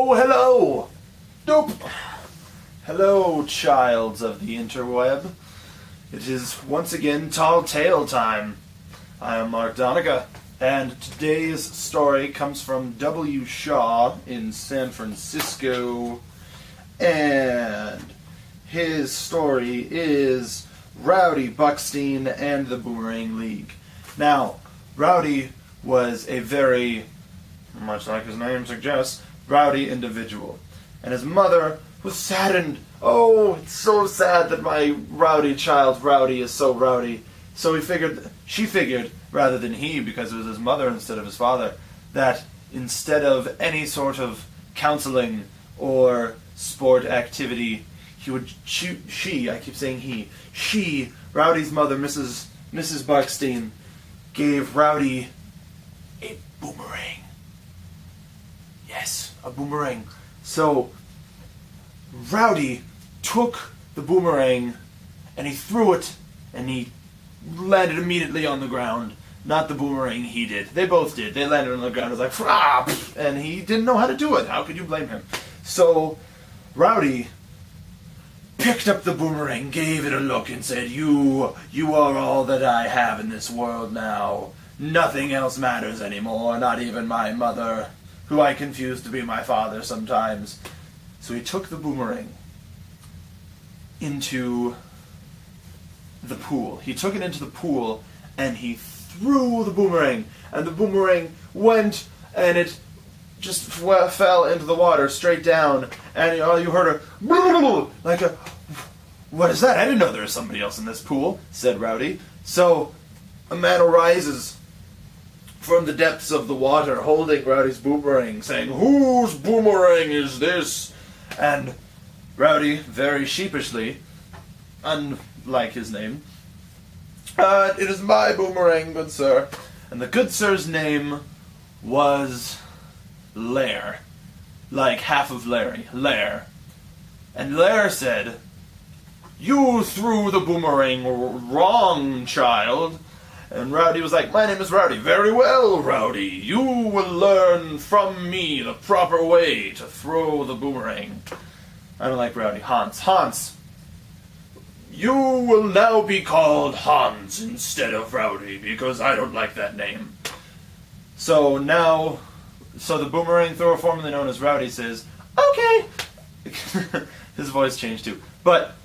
Oh, hello! Nope! Hello, childs of the interweb. It is once again Tall Tale time. I am Mark Donica, and today's story comes from W. Shaw in San Francisco, and his story is Rowdy Buckstein and the Boomerang League. Now, Rowdy was a very, much like his name suggests, rowdy individual. And his mother was saddened. Oh, it's so sad that my rowdy child, Rowdy, is so rowdy. So she figured, rather than he, because it was his mother instead of his father, that instead of any sort of counseling or sport activity, Rowdy's mother, Mrs. Buckstein, gave Rowdy a boomerang. Yes, a boomerang. So, Rowdy took the boomerang and he threw it and he landed immediately on the ground. Not the boomerang, he did. They both did. They landed on the ground. It was like, and he didn't know how to do it. How could you blame him? So, Rowdy picked up the boomerang, gave it a look, and said, You are all that I have in this world now. Nothing else matters anymore, not even my mother, who I confuse to be my father sometimes. So he took the boomerang into the pool. He took it into the pool, and he threw the boomerang, and the boomerang went, and it just fell into the water, straight down, and you heard like a, what is that? I didn't know there was somebody else in this pool, said Rowdy. So, a man arises from the depths of the water, holding Rowdy's boomerang, saying, Whose boomerang is this? And Rowdy, very sheepishly, unlike his name, It is my boomerang, good sir. And the good sir's name was Lair. Like half of Larry. Lair. And Lair said, You threw the boomerang wrong, child. And Rowdy was like, My name is Rowdy. Very well, Rowdy. You will learn from me the proper way to throw the boomerang. I don't like Rowdy. Hans. You will now be called Hans instead of Rowdy, because I don't like that name. So the boomerang thrower formerly known as Rowdy says, Okay. His voice changed too. But,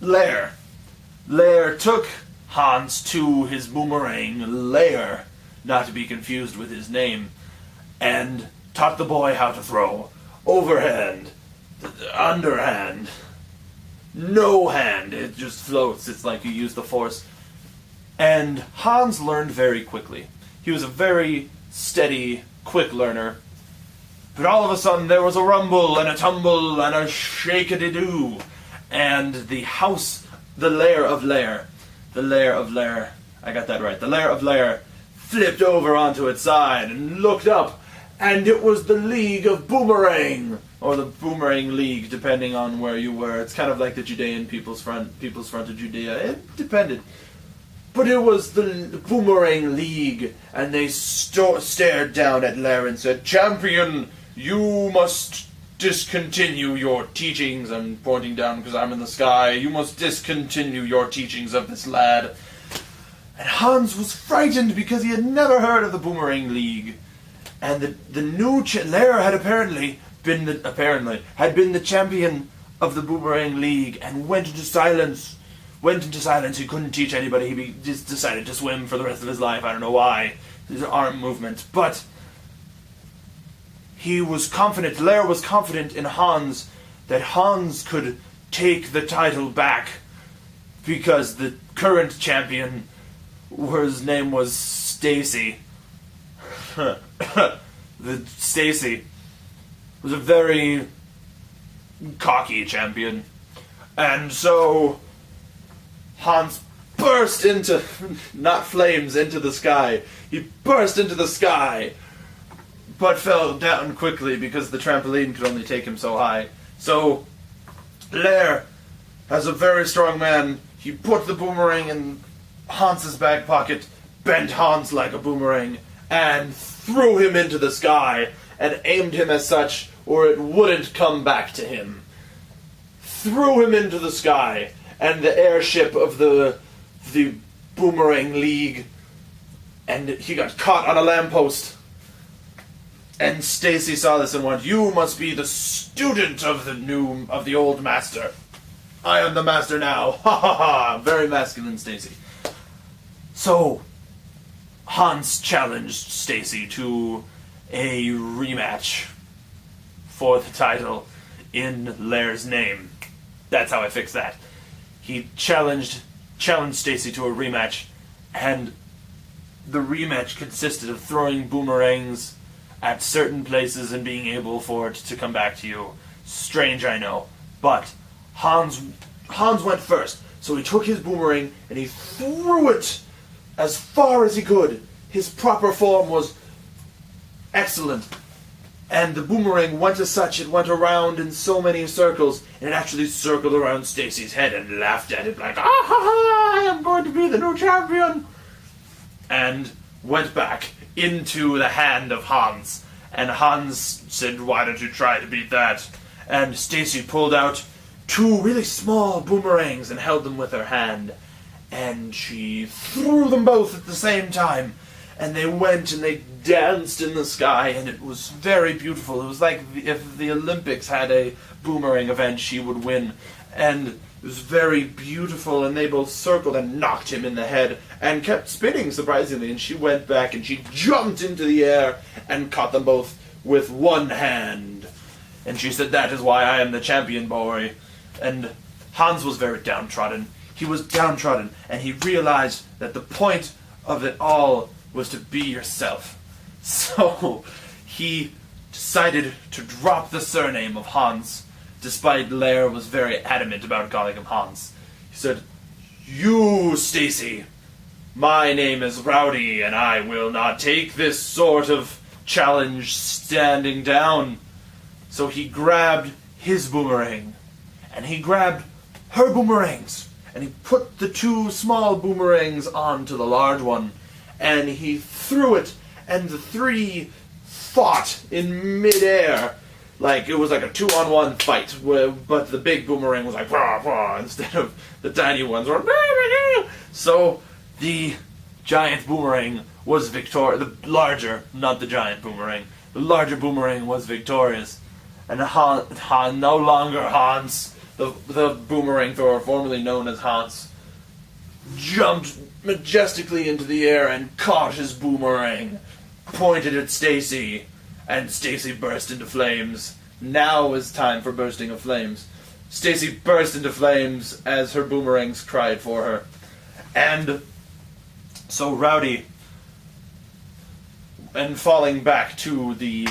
Lair took Hans to his boomerang lair, not to be confused with his name, and taught the boy how to throw. Overhand, underhand, no hand. It just floats. It's like you use the force. And Hans learned very quickly. He was a very steady, quick learner. But all of a sudden there was a rumble and a tumble and a shake-a-de-doo. And the lair of Lair, I got that right, the lair of Lair flipped over onto its side and looked up, and it was the League of Boomerang, or the Boomerang League, depending on where you were. It's kind of like the Judean People's Front of Judea. It depended. But it was the Boomerang League, and they stared down at Lair and said, Champion, you must discontinue your teachings. I'm pointing down because I'm in the sky. You must discontinue your teachings of this lad. And Hans was frightened because he had never heard of the Boomerang League. And the new Lair had apparently been the champion of the Boomerang League and went into silence. He couldn't teach anybody. He just decided to swim for the rest of his life. I don't know why. These are arm movements. But he was confident, Lair was confident in Hans, that Hans could take the title back because the current champion, his name was Stacy. Stacy was a very cocky champion. And so Hans burst into, not flames, into the sky. He burst into the sky, but fell down quickly because the trampoline could only take him so high. So, Lair, as a very strong man, he put the boomerang in Hans's back pocket, bent Hans like a boomerang, and threw him into the sky. and aimed him as such, or it wouldn't come back to him. Threw him into the sky, and the airship of the Boomerang League, and he got caught on a lamppost. And Stacy saw this and went, "You must be the student of the old master. I am the master now." Ha ha ha! Very masculine Stacy. So Hans challenged Stacy to a rematch for the title in Lair's name. That's how I fixed that. He challenged Stacy to a rematch, and the rematch consisted of throwing boomerangs at certain places and being able for it to come back to you. Strange, I know, but Hans went first, so he took his boomerang and he threw it as far as he could. His proper form was excellent, and the boomerang went as such. It went around in so many circles, and it actually circled around Stacy's head and laughed at it like, "Ah ha ha! I am going to be the new champion!" And went back into the hand of Hans. And Hans said, "Why don't you try to beat that?" And Stacy pulled out 2 really small boomerangs and held them with her hand. And she threw them both at the same time. And they went and they danced in the sky, and it was very beautiful. It was like if the Olympics had a boomerang event, she would win. And it was very beautiful, and they both circled and knocked him in the head and kept spinning, surprisingly. And she went back and she jumped into the air and caught them both with one hand. And she said, "That is why I am the champion, boy." And Hans was very downtrodden. He was downtrodden, and he realized that the point of it all was to be yourself. So he decided to drop the surname of Hans, despite Lair was very adamant about calling him Hans. He said, "You, Stacy, my name is Rowdy, and I will not take this sort of challenge standing down." So he grabbed his boomerang, and he grabbed her boomerangs, and he put the 2 small boomerangs onto the large one, and he threw it, and the 3 fought in midair. Like, it was like a 2-on-1 fight, but the big boomerang was like, "Rah, rah," instead of the tiny ones were, "Rah, rah, rah." So the giant boomerang was victorious. The larger, not the giant boomerang, the larger boomerang was victorious. And no longer Hans, the boomerang thrower, formerly known as Hans, jumped majestically into the air and caught his boomerang, pointed at Stacy, and Stacy burst into flames. Now is time for bursting of flames. Stacy burst into flames as her boomerangs cried for her. And so Rowdy, and falling back to the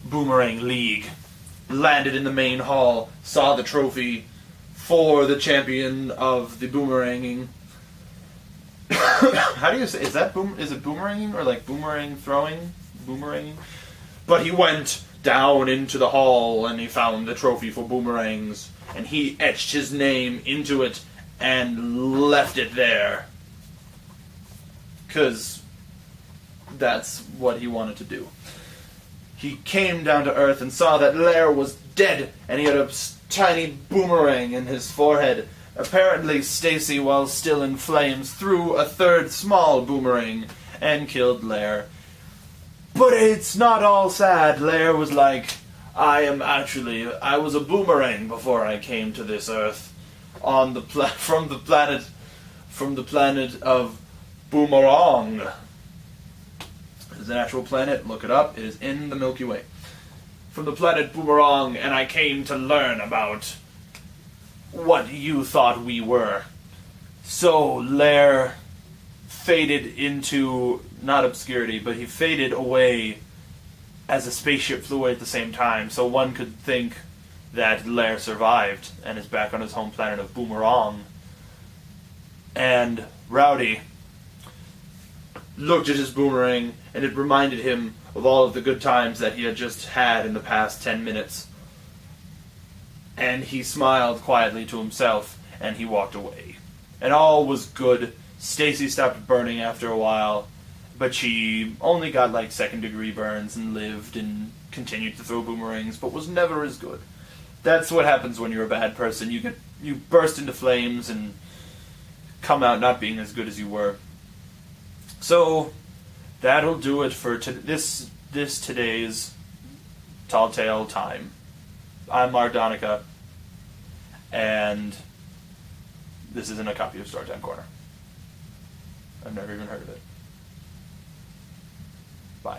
Boomerang League, landed in the main hall, saw the trophy for the champion of the boomeranging. How do you say, is it boomeranging or like boomerang throwing? Boomeranging? But he went down into the hall and he found the trophy for boomerangs, and he etched his name into it and left it there. 'Cause that's what he wanted to do. He came down to earth and saw that Lair was dead, and he had a tiny boomerang in his forehead. Apparently, Stacy, while still in flames, threw a 3rd small boomerang and killed Lair. But it's not all sad. Lair was like, I was a boomerang before I came to this earth, on the from the planet of Boomerang. It's an actual planet. Look it up. It is in the Milky Way. From the planet Boomerang, and I came to learn about what you thought we were. So Lair faded into, not obscurity, but he faded away as a spaceship flew away at the same time, so one could think that Lair survived and is back on his home planet of Boomerang. And Rowdy looked at his boomerang, and it reminded him of all of the good times that he had just had in the past 10 minutes. And he smiled quietly to himself, and he walked away. And all was good. Stacy stopped burning after a while, but she only got like 2nd-degree burns and lived, and continued to throw boomerangs, but was never as good. That's what happens when you're a bad person. You burst into flames and come out not being as good as you were. So that'll do it for today's Tall Tale Time. I'm Mark Donica, and this isn't a copy of Storytime Corner. I've never even heard of it. Bye.